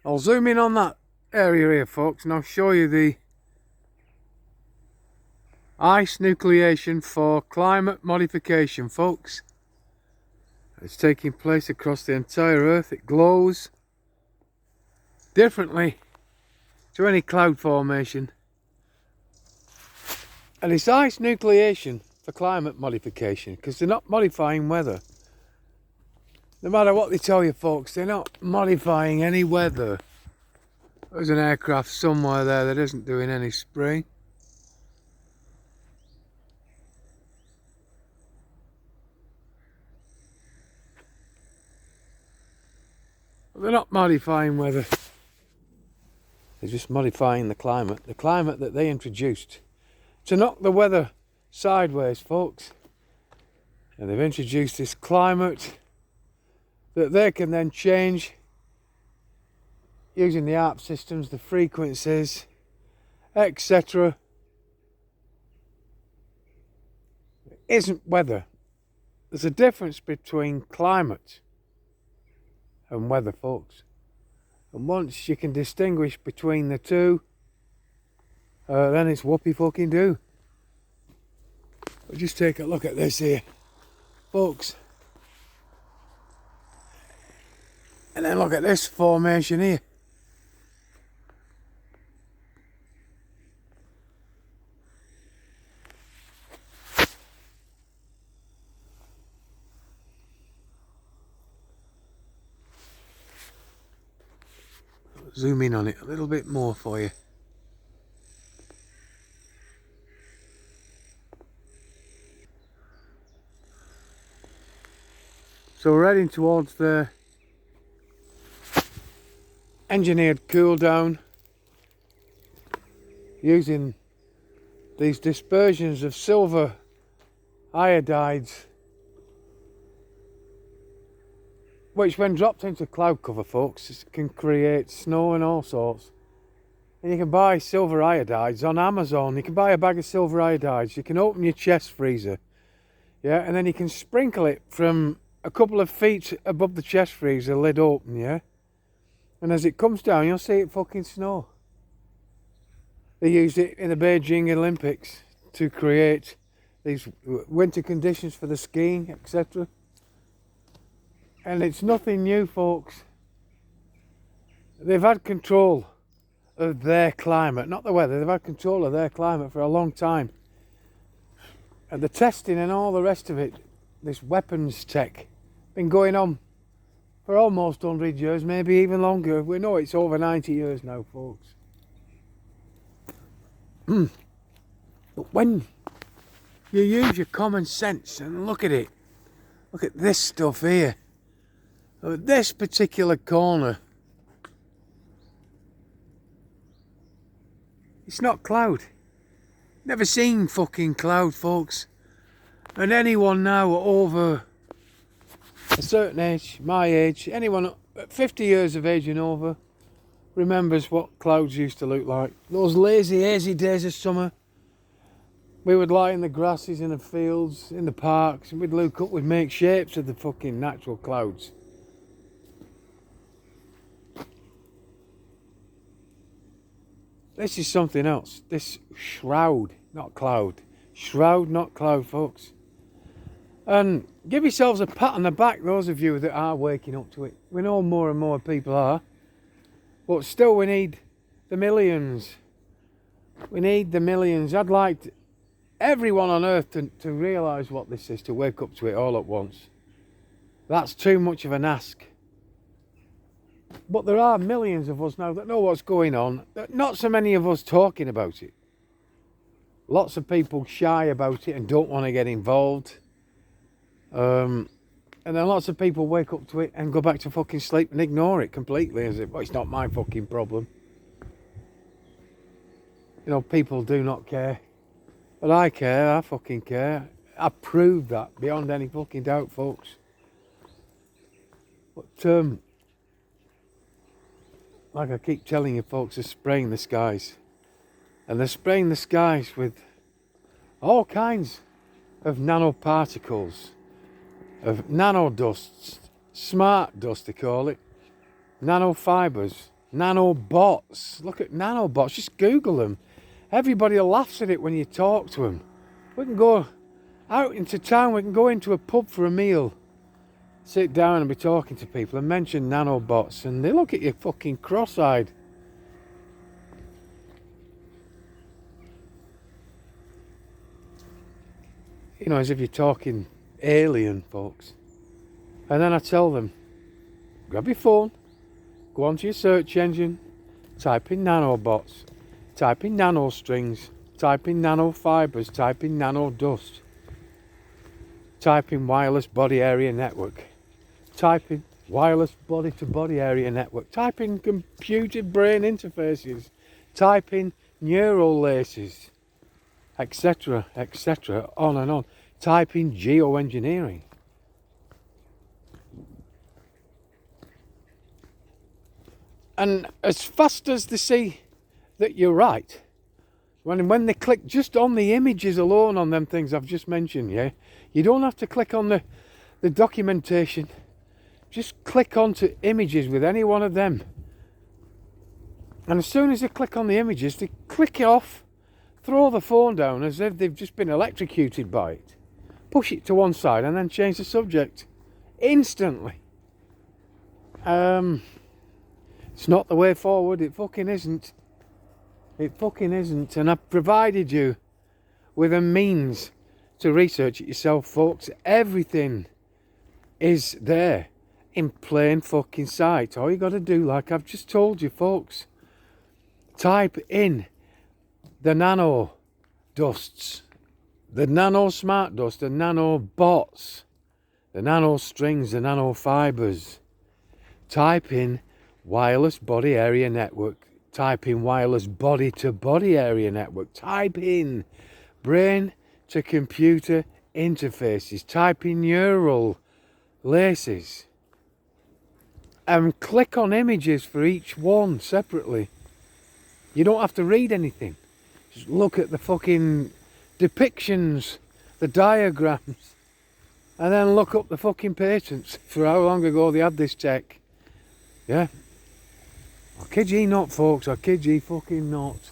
I'll zoom in on that area here, folks, and I'll show you the ice nucleation for climate modification, folks. It's taking place across the entire Earth. It glows differently to any cloud formation. And it's ice nucleation for climate modification, because they're not modifying weather. No matter what they tell you, folks, they're not modifying any weather. There's an aircraft somewhere there that isn't doing any spraying. They're not modifying weather. They're just modifying the climate that they introduced to knock the weather sideways, folks. And they've introduced this climate that they can then change using the ARP systems, the frequencies, etc. It isn't weather. There's a difference between climate and weather, folks. And once you can distinguish between the two, then it's whoopee fucking do. But just take a look at this here, folks. And then look at this formation here. Zoom in on it a little bit more for you. So we're heading towards the engineered cool down using these dispersions of silver iodides, which when dropped into cloud cover, folks, can create snow and all sorts. And you can buy silver iodides on Amazon. You can buy a bag of silver iodides. You can open your chest freezer, yeah, and then you can sprinkle it from a couple of feet above the chest freezer, lid open, yeah. And as it comes down, you'll see it fucking snow. They used it in the Beijing Olympics to create these winter conditions for the skiing, etc. And it's nothing new, folks. They've had control of their climate, not the weather. They've had control of their climate for a long time. And the testing and all the rest of it, this weapons tech, been going on for almost 100 years, maybe even longer. We know it's over 90 years now, folks. But when you use your common sense and look at it, look at this stuff here. This particular corner, it's not cloud. Never seen fucking cloud, folks. And anyone now over a certain age, my age, anyone at 50 years of age and over, remembers what clouds used to look like. Those lazy, hazy days of summer. We would lie in the grasses, in the fields, in the parks, and we'd look up, we'd make shapes of the fucking natural clouds. This is something else. This shroud, not cloud. Shroud, not cloud, folks. And give yourselves a pat on the back, those of you that are waking up to it. We know more and more people are. But still, we need the millions. We need the millions. I'd like everyone on earth to realise what this is, to wake up to it all at once. That's too much of an ask. But there are millions of us now that know what's going on. Not so many of us talking about it. Lots of people shy about it and don't want to get involved. And then lots of people wake up to it and go back to fucking sleep and ignore it completely as if, well, it's not my fucking problem. You know, people do not care. But I care, I fucking care. I prove that beyond any fucking doubt, folks. But, like I keep telling you, folks, they're spraying the skies. And they're spraying the skies with all kinds of nanoparticles, of nanodusts, smart dust they call it, nanofibers, Nanobots. Look at nanobots. Just Google them. Everybody laughs at it when you talk to them. We can go out into town. We can go into a pub for a meal. Sit down and be talking to people and mention nanobots. And they look at you fucking cross-eyed. You know, as if you're talking alien, folks. And then I tell them, grab your phone, go onto your search engine, type in nanobots, type in nanostrings, type in nanofibers, type in nanodust, type in wireless body area network, type in wireless body to body area network, type in computer brain interfaces, type in neural laces, etc., etc., on and on. Type in geoengineering. And as fast as they see that you're right, when they click just on the images alone on them things I've just mentioned, yeah, you don't have to click on the documentation. Just click onto images with any one of them. And as soon as they click on the images, they click it off, throw the phone down as if they've just been electrocuted by it, push it to one side and then change the subject instantly. It's not the way forward. It fucking isn't. It fucking isn't. And I've provided you with a means to research it yourself, folks. Everything is there in plain fucking sight. All you got to do, like I've just told you, folks, type in the nano dusts, the nano smart dust, the nano bots, the nano strings, the nano fibers. Type in wireless body area network. Type in wireless body to body area network. Type in brain to computer interfaces. Type in neural laces. And click on images for each one separately. You don't have to read anything. Just look at the fucking depictions, the diagrams, and then look up the fucking patents for how long ago they had this tech. Yeah. I kid ye not, folks. I kid ye fucking not.